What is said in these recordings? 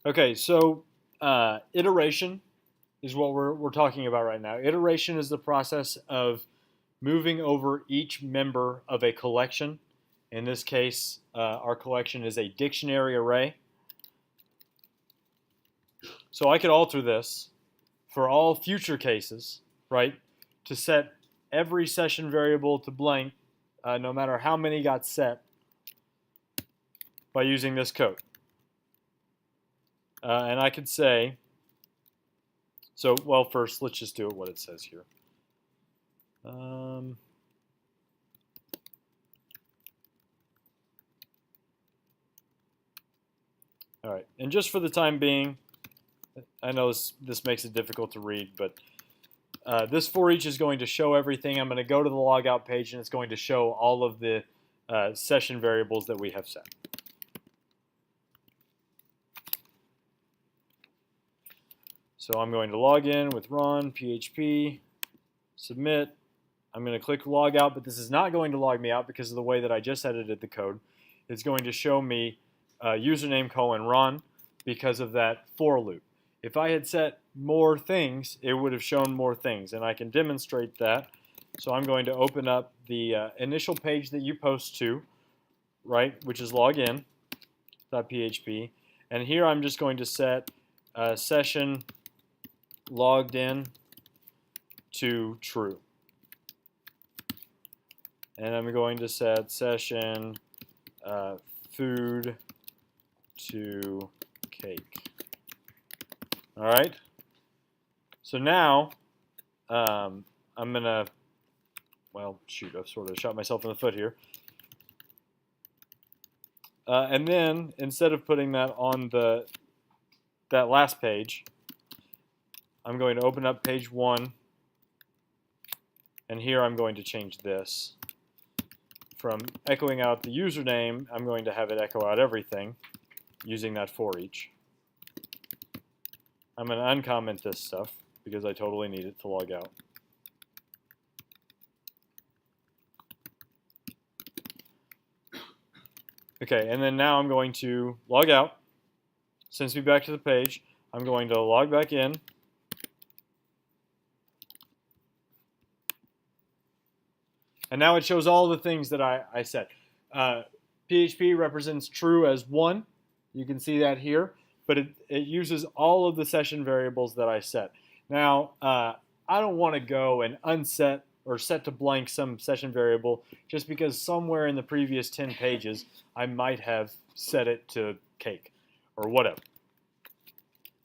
Okay, so iteration is what we're talking about right now. Iteration is the process of moving over each member of a collection. In this case, our collection is a dictionary array. So I could alter this for all future cases, right, to set every session variable to blank, no matter how many got set, by using this code. And I could say, so, well, first, let's just do it what it says here. All right, and just for the time being, I know this makes it difficult to read, but this for each is going to show everything. I'm going to go to the logout page, and it's going to show all of the session variables that we have set. So I'm going to log in with Ron, PHP, submit. I'm going to click log out, but this is not going to log me out because of the way that I just edited the code. It's going to show me username : Ron because of that for loop. If I had set more things, it would have shown more things, and I can demonstrate that. So I'm going to open up the initial page that you post to, right, which is login.php, and here I'm just going to set session logged in to true. And I'm going to set session food to cake. All right. So now I'm going to, well, shoot, I've sort of shot myself in the foot here. And then instead of putting that on that last page, I'm going to open up page 1, and here I'm going to change this. From echoing out the username, I'm going to have it echo out everything using that for each. I'm going to uncomment this stuff because I totally need it to log out. Okay, and then now I'm going to log out. Sends me back to the page. I'm going to log back in. And now it shows all the things that I set. PHP represents true as 1. You can see that here. But it uses all of the session variables that I set. Now, I don't want to go and unset or set to blank some session variable just because somewhere in the previous 10 pages I might have set it to cake or whatever.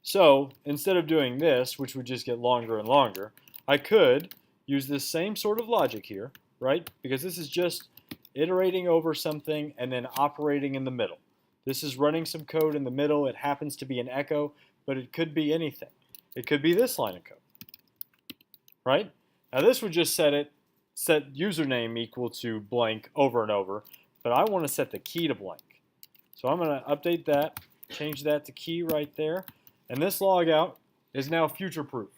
So instead of doing this, which would just get longer and longer, I could use this same sort of logic here, right? Because this is just iterating over something and then operating in the middle. This is running some code in the middle. It happens to be an echo, but it could be anything. It could be this line of code, right? Now this would just set username equal to blank over and over, but I want to set the key to blank. So I'm going to update that, change that to key right there, and this logout is now future-proof.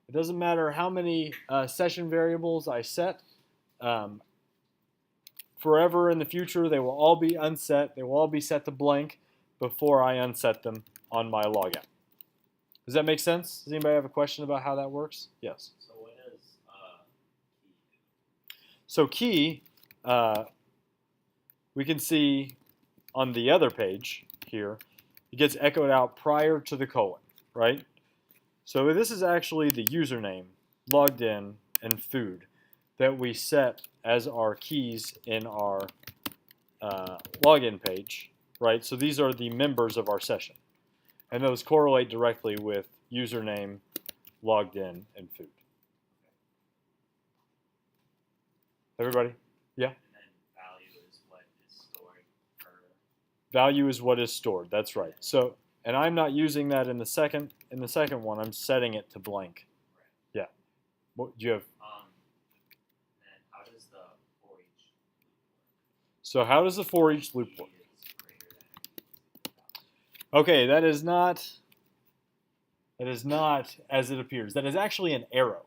It doesn't matter how many session variables I set. Forever in the future, they will all be unset. They will all be set to blank before I unset them on my logout. Does that make sense? Does anybody have a question about how that works? Yes. So what does key do? So key, we can see on the other page here, it gets echoed out prior to the colon, right? So this is actually the username, logged in, and food that we set as our keys in our login page, right? So these are the members of our session. And those correlate directly with username, logged in, and food. Everybody? Yeah? And then value is what is stored for... Value is what is stored, that's right. So, and I'm not using that in the second one, I'm setting it to blank. Right. Yeah. What do you have? And how does the for each loop work? So how does the for each loop work? Okay, that is not as it appears. That is actually an arrow.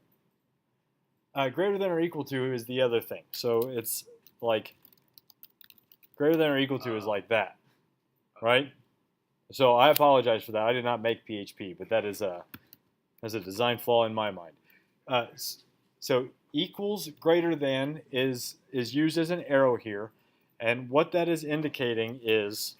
Greater than or equal to is the other thing. So it's like greater than or equal to is like that, right? So I apologize for that. I did not make PHP, but that is a design flaw in my mind. So equals greater than is used as an arrow here, and what that is indicating is,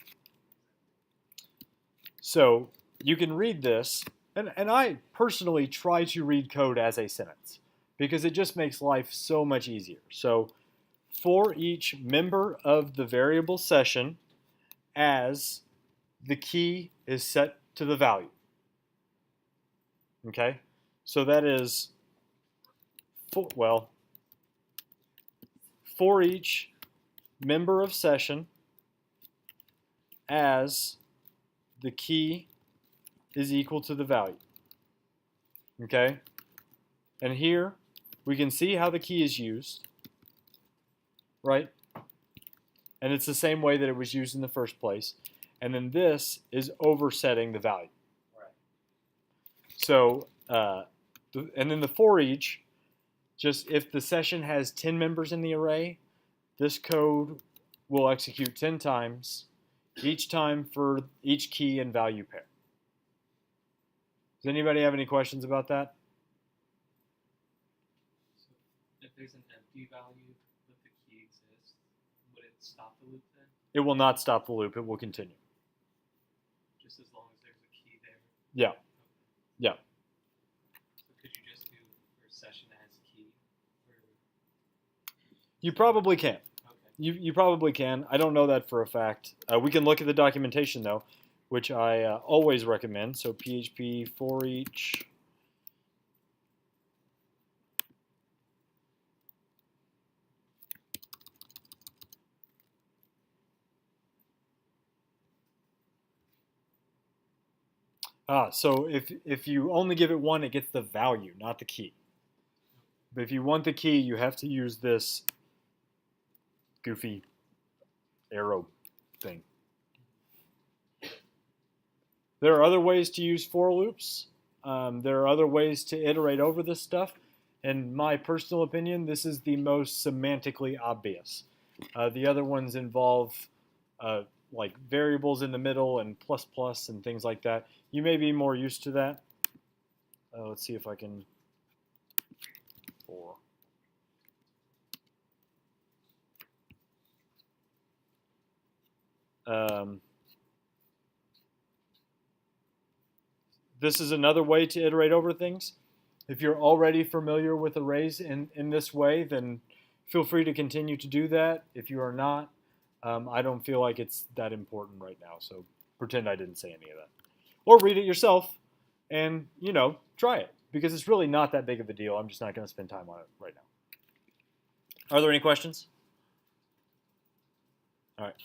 so you can read this, and I personally try to read code as a sentence because it just makes life so much easier. So for each member of the variable session as the key is set to the value. Okay, so that is, for each member of session as the key is equal to the value. Okay, and here we can see how the key is used, right? And it's the same way that it was used in the first place. And then this is oversetting the value. Right. So, and then the for each, just if the session has 10 members in the array, this code will execute 10 times, each time for each key and value pair. Does anybody have any questions about that? So if there's an empty value but the key exists, would it stop the loop then? It will not stop the loop. It will continue. Just as long as there's a key there? Yeah. Okay. Yeah. So could you just do for session as key? Or... You probably can. Okay. You probably can. I don't know that for a fact. We can look at the documentation, though, which I always recommend. So PHP for each. So if you only give it one, it gets the value, not the key. But if you want the key, you have to use this goofy arrow thing. There are other ways to use for loops. There are other ways to iterate over this stuff. In my personal opinion, this is the most semantically obvious. The other ones involve like variables in the middle and plus plus and things like that. You may be more used to that. Let's see if I can. For. This is another way to iterate over things. If you're already familiar with arrays in this way, then feel free to continue to do that. If you are not, I don't feel like it's that important right now, so pretend I didn't say any of that. Or read it yourself and, try it, because it's really not that big of a deal. I'm just not going to spend time on it right now. Are there any questions? All right.